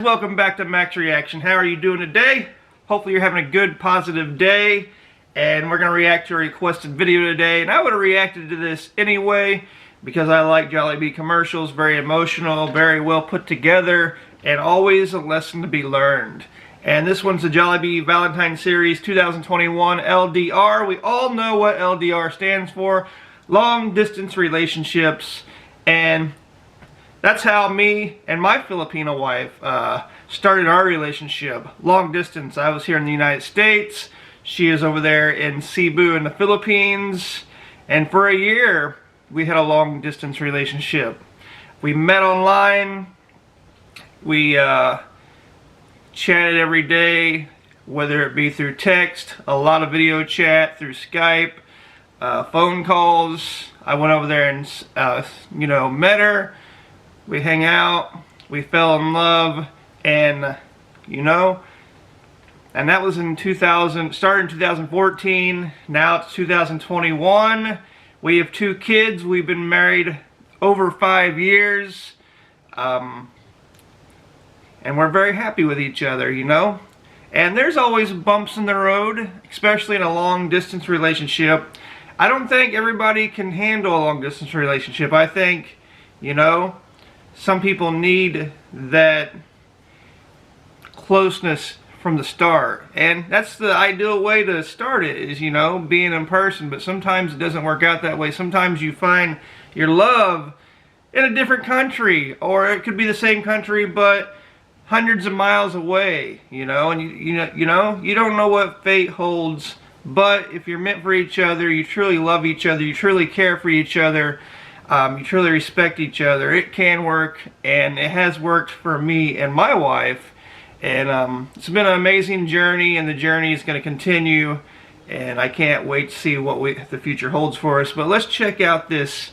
Welcome back to Max Reaction. How are you doing today? Hopefully you're having a good, positive day. And we're going to react to a requested video today. And I would have reacted to this anyway because I like Jollibee commercials. Very emotional, very well put together, and always a lesson to be learned. And this one's the Jollibee Valentine Series 2021 LDR. We all know what LDR stands for. Long distance relationships. And that's how me and my Filipino wife started our relationship. Long distance. I was here in the United States. She is over there in Cebu in the Philippines. And for a year, we had a long distance relationship. We met online. We chatted every day, whether it be through text, a lot of video chat, through Skype, phone calls. I went over there and, met her. We hang out, we fell in love, and and that was in started in 2014, now it's 2021. We have 2 kids, we've been married over 5 years, and we're very happy with each other, And there's always bumps in the road, especially in a long distance relationship. I don't think everybody can handle a long distance relationship. I think, some people need that closeness from the start, and that's the ideal way to start it, is being in person. But sometimes it doesn't work out that way. Sometimes you find your love in a different country, or it could be the same country but hundreds of miles away, and you don't know what fate holds. But if you're meant for each other, you truly love each other, you truly care for each other, you truly respect each other, it can work, and it has worked for me and my wife. And it's been an amazing journey, and the journey is going to continue, and I can't wait to see what the future holds for us. But let's check out this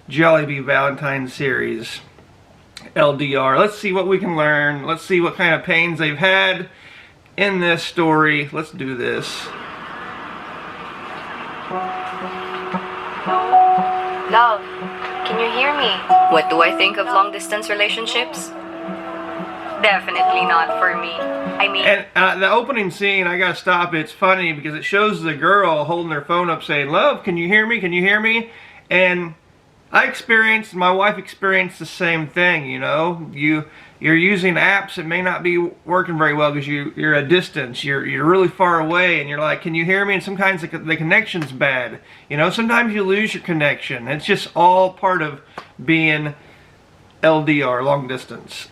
Jollibee Valentine Series LDR. Let's see what we can learn. Let's see what kind of pains they've had in this story. Let's do this. Love, can you hear me? What do I think of long-distance relationships? Definitely not for me. I mean... And the opening scene, I gotta stop. It's funny because it shows the girl holding her phone up saying, "Love, can you hear me? Can you hear me?" And my wife experienced the same thing, You're using apps that may not be working very well because you're a distance. You're really far away, and you're like, "Can you hear me?" And sometimes the connection's bad. Sometimes you lose your connection. It's just all part of being LDR, long distance.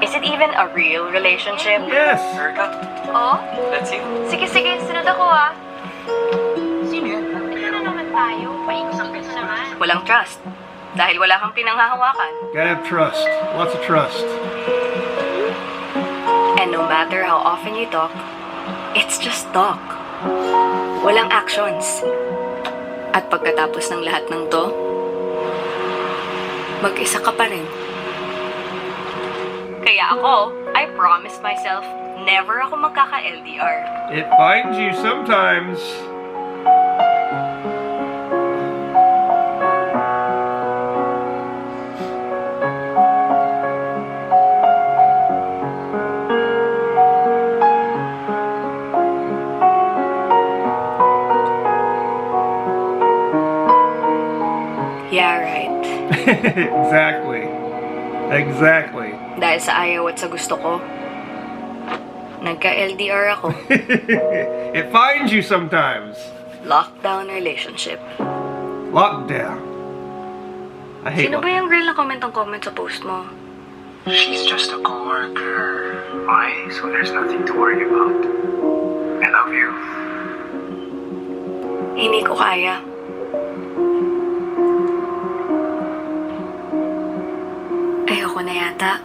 Is it even a real relationship? Yes. Erica? Oh? Let's see. Sige, sunod ako ah. Sino yan? Ano na naman tayo? Paikot-ikot na naman. Walang trust. Dahil wala kang pinanghahawakan. Gotta have trust. Lots of trust. And no matter how often you talk, it's just talk. Walang actions. At pagkatapos ng lahat ng to, mag-isa ka pa rin. Kaya ako, I promised myself, never ako magkaka-LDR. It finds you sometimes. Yeah, right. Exactly. Dahil sa ayaw at sa gusto ko, nagka-LDR ako. It finds you sometimes. Lockdown relationship. Lockdown. I hate Sino ba yung girl na comment sa post mo? She's just a coworker. Why? So there's nothing to worry about. I love you. Hindi ko kaya. Ayoko na yata.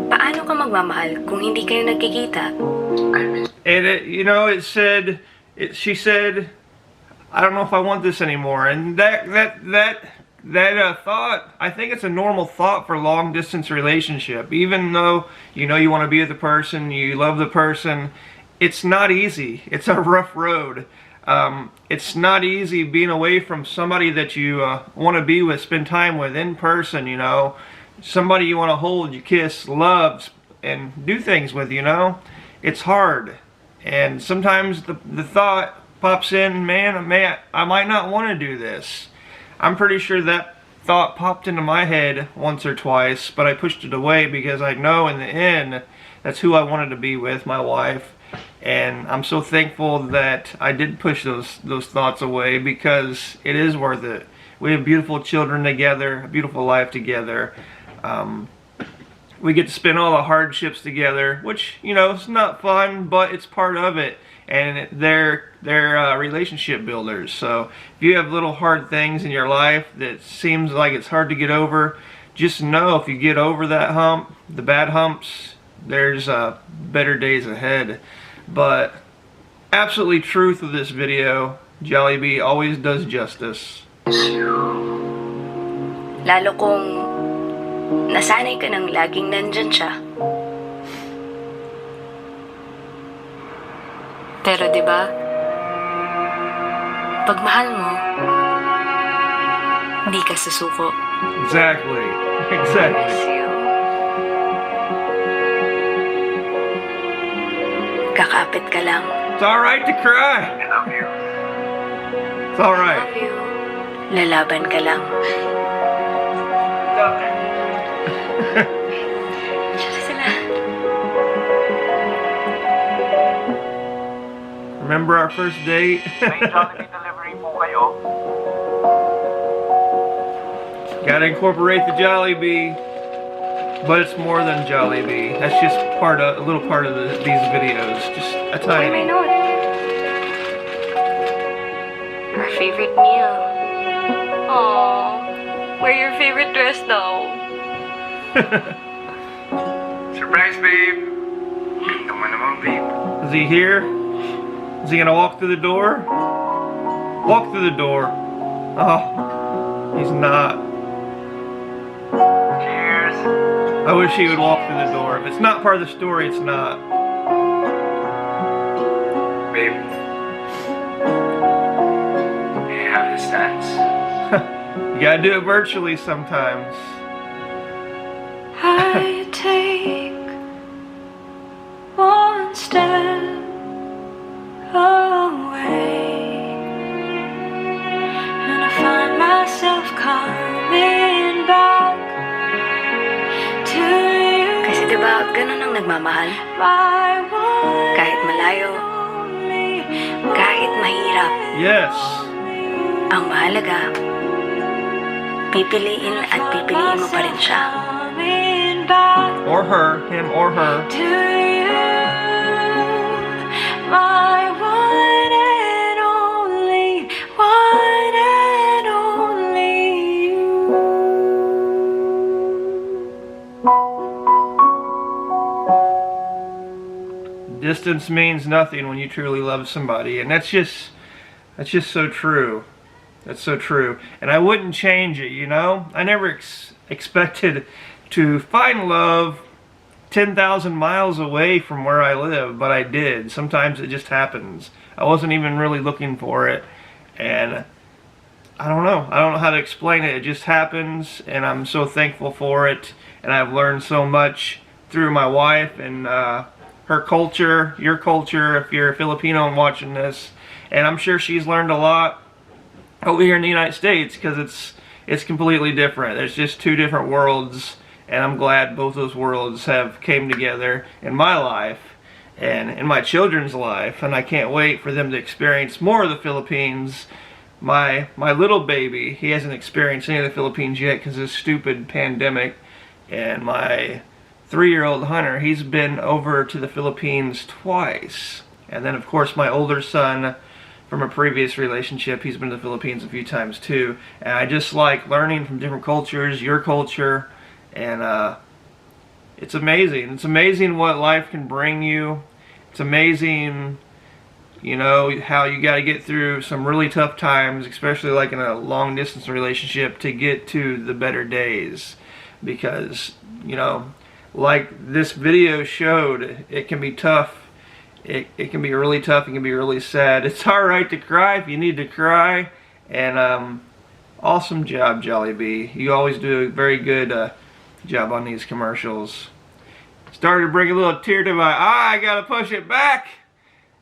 Paano ka magmamahal kung hindi kayo nagkikita? And she said, "I don't know if I want this anymore." And that thought, I think it's a normal thought for long distance relationship. Even though you want to be with the person, you love the person, it's not easy. It's a rough road. It's not easy being away from somebody that you want to be with, spend time with in person, somebody you want to hold, you kiss, love, and do things with, you know? It's hard. And sometimes the thought pops in, man, I might not want to do this. I'm pretty sure that thought popped into my head once or twice, but I pushed it away because I know in the end that's who I wanted to be with, my wife. And I'm so thankful that I did push those thoughts away, because it is worth it. We have beautiful children together, a beautiful life together. We get to spend all the hardships together, which, you know, it's not fun, but it's part of it. And they're relationship builders. So if you have little hard things in your life that seems like it's hard to get over, just know if you get over that hump, the bad humps, there's better days ahead. But absolutely truth of this video, Jollibee always does justice. Lalo kung nasanay ka nang laging nandyan siya. Pero diba, pag mahal mo, hindi ka susuko. Exactly. Miss you. Kakapit ka lang. It's alright to cry. I love you. It's alright. Love you. Lalaban ka lang. Diyan sila. Remember our first date? May Jollibee delivery po kayo. Gotta incorporate the Jollibee. But it's more than Jollibee. That's just a little part of these videos. Just a Why tiny. not? Our favorite meal. Aww. Wear your favorite dress though. Surprise, babe. Come on naman, babe. Is he here? Is he gonna walk through the door? Walk through the door. Oh, he's not. Cheers. I wish he would walk through the door. If it's not part of the story, it's not. Babe. You have this dance. You gotta do it virtually sometimes. I take one step away, and I find myself coming back to you. Kasi diba, ganun ang nagmamahal. Kahit malayo, kahit mahirap, Yes. ang mahalaga, pipiliin at pipiliin mo pa rin siya. Or her. Him or her. To you, my one and only, one and only you. Distance means nothing when you truly love somebody, and that's just so true. That's so true. And I wouldn't change it, you know? I never expected to find love 10,000 miles away from where I live, but I did. Sometimes it just happens. I wasn't even really looking for it, and I don't know how to explain it. It just happens, and I'm so thankful for it, and I've learned so much through my wife and her culture, your culture, if you're a Filipino and watching this. And I'm sure she's learned a lot over here in the United States, because it's completely different. There's just two different worlds, and I'm glad both those worlds have came together in my life and in my children's life, and I can't wait for them to experience more of the Philippines. My little baby, he hasn't experienced any of the Philippines yet because of this stupid pandemic, and my 3-year-old Hunter, he's been over to the Philippines twice. And then of course my older son from a previous relationship, he's been to the Philippines a few times too. And I just like learning from different cultures, your culture, and it's amazing. It's amazing what life can bring you. It's amazing, you know, how you got to get through some really tough times, especially like in a long distance relationship, to get to the better days. Because, you know, like this video showed, it can be tough. It can be really tough. It can be really sad. It's alright to cry if you need to cry. And awesome job, Jollibee. You always do a very good job on these commercials. Started to bring a little tear to my eye. I gotta push it back.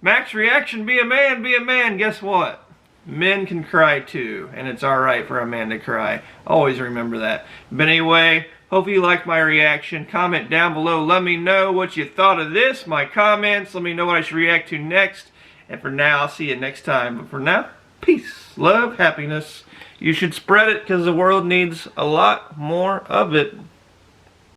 Max reaction, be a man, be a man. Guess what? Men can cry too, and it's alright for a man to cry. Always remember that. But anyway, hope you liked my reaction. Comment down below. Let me know what you thought of this, my comments. Let me know what I should react to next. And for now, I'll see you next time. But for now, peace, love, happiness. You should spread it because the world needs a lot more of it.